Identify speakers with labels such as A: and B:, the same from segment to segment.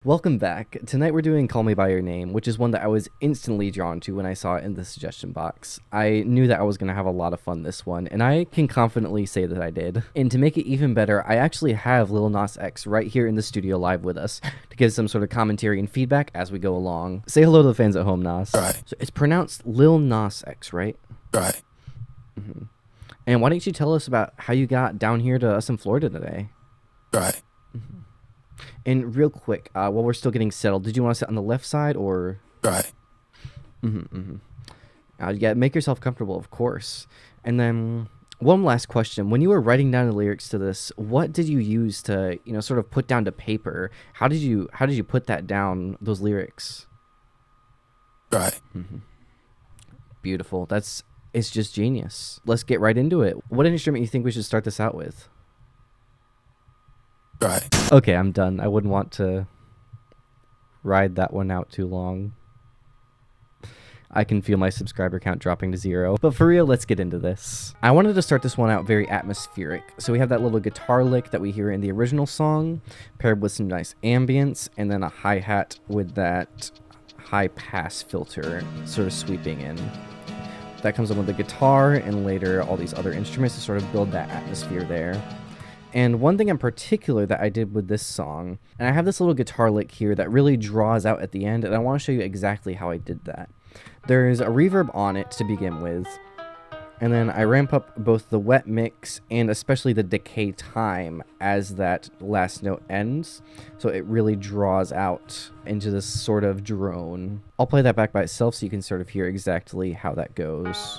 A: Welcome back. Tonight we're doing Call Me By Your Name, which is one that I was instantly drawn to when I saw it in the suggestion box. I knew that I was going to have a lot of fun this one, and I can confidently say that I did. And to make it even better, I actually have Lil Nas X right here in the studio live with us to give some sort of commentary and feedback as we go along. Say hello to the fans at home, Nas.
B: Right.
A: So it's pronounced Lil Nas X, right?
B: Right.
A: Mm-hmm. And why don't you tell us about how you got down here to us in Florida today?
B: Right.
A: Mm-hmm. And real quick, while we're still getting settled, did you want to sit on the left side or?
B: Right.
A: Yeah, make yourself comfortable, of course. And then one last question: when you were writing down the lyrics to this, what did you use to, sort of put down to paper? How did you put that down? Those lyrics.
B: Right.
A: Beautiful. It's just genius. Let's get right into it. What instrument you think we should start this out with?
B: Right.
A: Okay, I'm done. I wouldn't want to ride that one out too long. I can feel my subscriber count dropping to 0. But for real, let's get into this. I wanted to start this one out very atmospheric. So we have that little guitar lick that we hear in the original song, paired with some nice ambience, and then a hi-hat with that high-pass filter sort of sweeping in. That comes in with the guitar, and later all these other instruments to sort of build that atmosphere there. And one thing in particular that I did with this song, and I have this little guitar lick here that really draws out at the end, and I want to show you exactly how I did that. There's a reverb on it to begin with, and then I ramp up both the wet mix and especially the decay time as that last note ends, so it really draws out into this sort of drone. I'll play that back by itself so you can sort of hear exactly how that goes.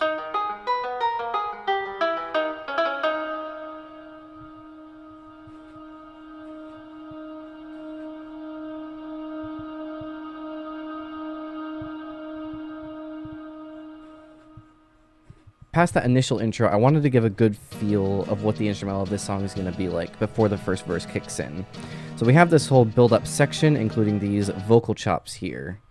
A: Past that initial intro, I wanted to give a good feel of what the instrumental of this song is going to be like before the first verse kicks in. So we have this whole build-up section, including these vocal chops here.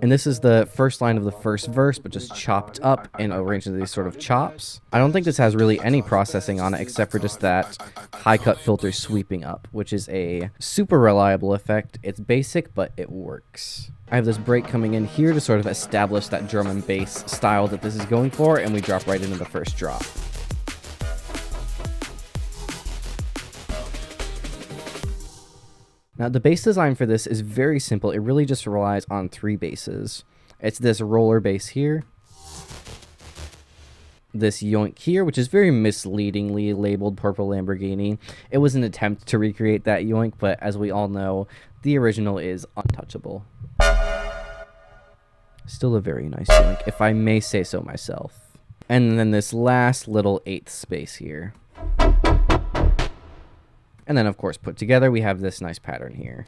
A: And this is the first line of the first verse, but just chopped up and arranged into these sort of chops. I don't think this has really any processing on it except for just that high-cut filter sweeping up, which is a super reliable effect. It's basic, but it works. I have this break coming in here to sort of establish that drum and bass style that this is going for, and we drop right into the first drop. Now, the bass design for this is very simple. It really just relies on 3 basses. It's this roller bass here, this yoink here, which is very misleadingly labeled Purple Lamborghini. It was an attempt to recreate that yoink, but as we all know, the original is untouchable. Still a very nice yoink, if I may say so myself. And then this last little 8th space here. And then, of course, put together, we have this nice pattern here.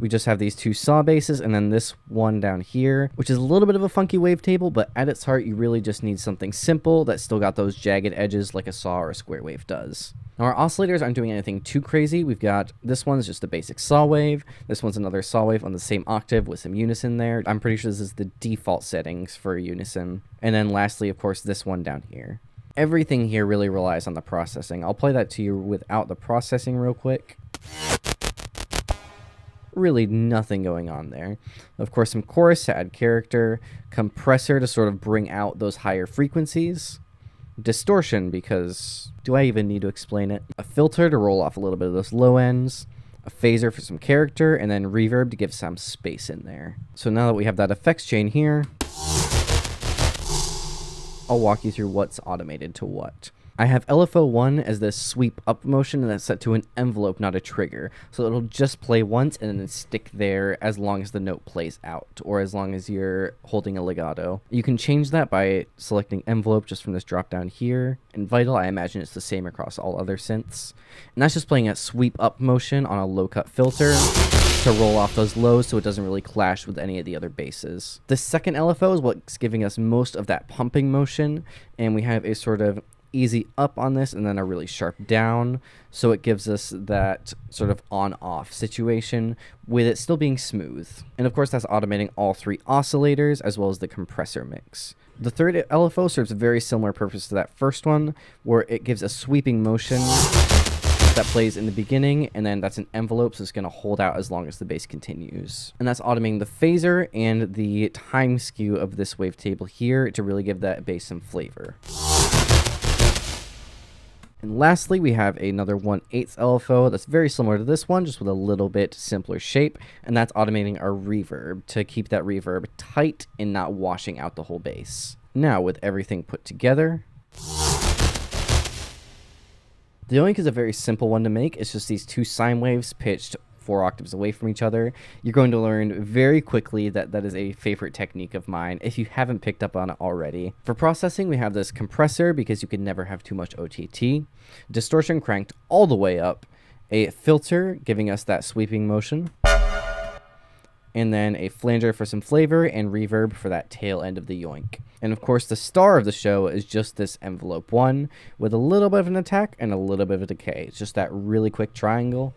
A: We just have these 2 saw basses, and then this one down here, which is a little bit of a funky wavetable, but at its heart, you really just need something simple that still got those jagged edges like a saw or a square wave does. Now, our oscillators aren't doing anything too crazy. We've got, this one's just a basic saw wave. This one's another saw wave on the same octave with some unison there. I'm pretty sure this is the default settings for unison. And then lastly, of course, this one down here. Everything here really relies on the processing. I'll play that to you without the processing real quick. Really nothing going on there. Of course, some chorus to add character, compressor to sort of bring out those higher frequencies, distortion because do I even need to explain it? A filter to roll off a little bit of those low ends, a phaser for some character, and then reverb to give some space in there. So now that we have that effects chain here, I'll walk you through what's automated to what. I have LFO1 as this sweep up motion, and that's set to an envelope, not a trigger. So it'll just play once and then stick there as long as the note plays out, or as long as you're holding a legato. You can change that by selecting envelope just from this drop down here. And Vital, I imagine it's the same across all other synths. And that's just playing a sweep up motion on a low cut filter to roll off those lows so it doesn't really clash with any of the other basses. The second LFO is what's giving us most of that pumping motion, and we have a sort of easy up on this and then a really sharp down, so it gives us that sort of on-off situation with it still being smooth. And of course that's automating all 3 oscillators as well as the compressor mix. The third LFO serves a very similar purpose to that first one, where it gives a sweeping motion that plays in the beginning, and then that's an envelope, so it's going to hold out as long as the bass continues. And that's automating the phaser and the time skew of this wavetable here to really give that bass some flavor. And lastly, we have another 1/8 LFO that's very similar to this one, just with a little bit simpler shape, and that's automating our reverb to keep that reverb tight and not washing out the whole bass. Now, with everything put together, the yoink is a very simple one to make. It's just these two sine waves pitched 4 octaves away from each other. You're going to learn very quickly that that is a favorite technique of mine if you haven't picked up on it already. For processing, we have this compressor because you can never have too much OTT, distortion cranked all the way up, a filter giving us that sweeping motion, and then a flanger for some flavor and reverb for that tail end of the yoink. And of course, the star of the show is just this envelope 1 with a little bit of an attack and a little bit of a decay. It's just that really quick triangle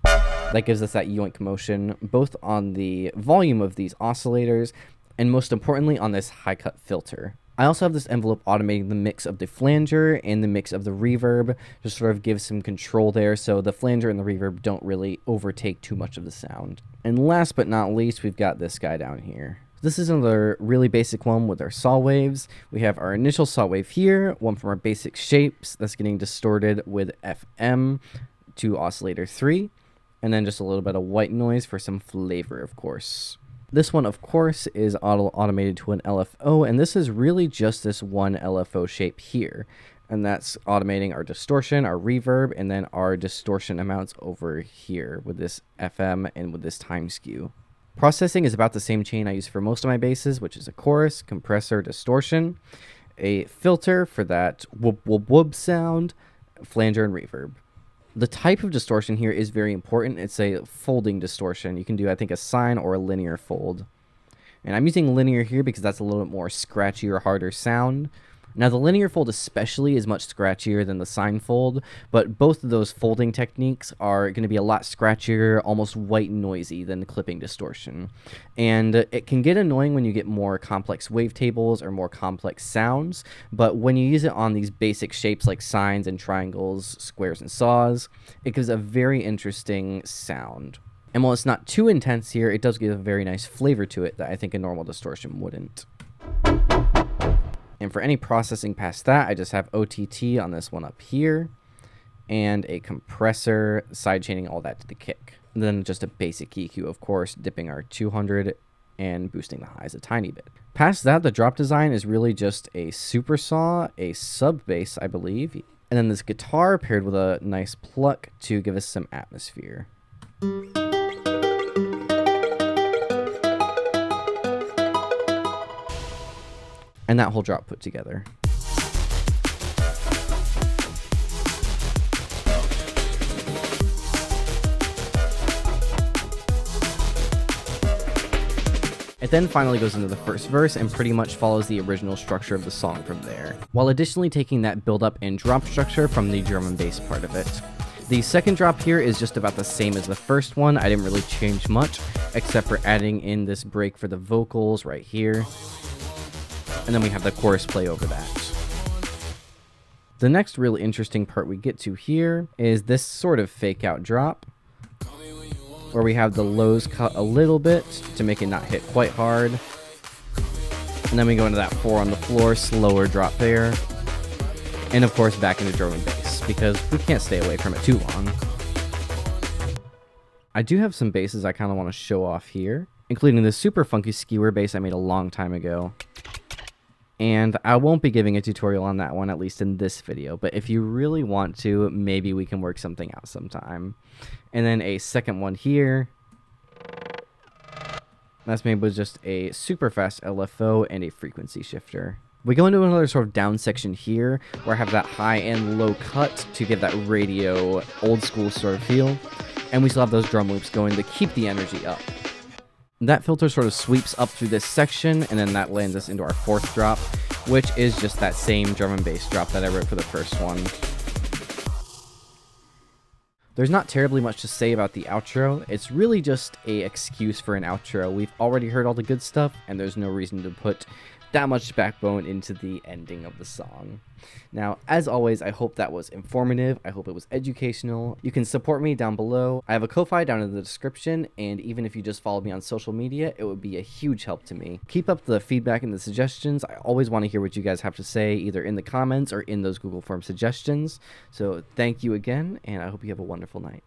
A: that gives us that yoink motion, both on the volume of these oscillators and most importantly on this high cut filter. I also have this envelope automating the mix of the flanger and the mix of the reverb to sort of give some control there so the flanger and the reverb don't really overtake too much of the sound. And last but not least, we've got this guy down here. This is another really basic one with our saw waves. We have our initial saw wave here, one from our basic shapes that's getting distorted with FM to oscillator 3, and then just a little bit of white noise for some flavor, of course. This one, of course, is automated to an LFO, and this is really just this one LFO shape here. And that's automating our distortion, our reverb, and then our distortion amounts over here with this FM and with this time skew. Processing is about the same chain I use for most of my basses, which is a chorus, compressor, distortion, a filter for that whoop whoop whoop sound, flanger, and reverb. The type of distortion here is very important. It's a folding distortion. You can do, I think, a sine or a linear fold. And I'm using linear here because that's a little bit more scratchy or harder sound. Now, the linear fold especially is much scratchier than the sine fold, but both of those folding techniques are going to be a lot scratchier, almost white noisy than the clipping distortion. And it can get annoying when you get more complex wavetables or more complex sounds, but when you use it on these basic shapes like sines and triangles, squares and saws, it gives a very interesting sound. And while it's not too intense here, it does give a very nice flavor to it that I think a normal distortion wouldn't. And for any processing past that, I just have OTT on this one up here, and a compressor, sidechaining all that to the kick. And then just a basic EQ, of course, dipping our 200 and boosting the highs a tiny bit. Past that, the drop design is really just a super saw, a sub bass, I believe, and then this guitar paired with a nice pluck to give us some atmosphere. And that whole drop put together. It then finally goes into the first verse and pretty much follows the original structure of the song from there, while additionally taking that build up and drop structure from the drum and bass part of it. The second drop here is just about the same as the first one. I didn't really change much, except for adding in this break for the vocals right here. And then we have the chorus play over that. The next really interesting part we get to here is this sort of fake out drop, where we have the lows cut a little bit to make it not hit quite hard. And then we go into that 4 on the floor, slower drop there. And of course back into drum and bass, because we can't stay away from it too long. I do have some basses I kind of want to show off here, including the super funky skewer bass I made a long time ago. And I won't be giving a tutorial on that one, at least in this video, but if you really want to, maybe we can work something out sometime. And then a second one here. That's made with just a super fast LFO and a frequency shifter. We go into another sort of down section here, where I have that high and low cut to give that radio old school sort of feel. And we still have those drum loops going to keep the energy up. That filter sort of sweeps up through this section, and then that lands us into our fourth drop, which is just that same drum and bass drop that I wrote for the first one. There's not terribly much to say about the outro. It's really just an excuse for an outro. We've already heard all the good stuff, and there's no reason to put that much backbone into the ending of the song. Now, as always, I hope that was informative. I hope it was educational. You can support me down below. I have a Ko-Fi down in the description, and even if you just follow me on social media, it would be a huge help to me. Keep up the feedback and the suggestions. I always want to hear what you guys have to say, either in the comments or in those Google Form suggestions. So thank you again, and I hope you have a wonderful night.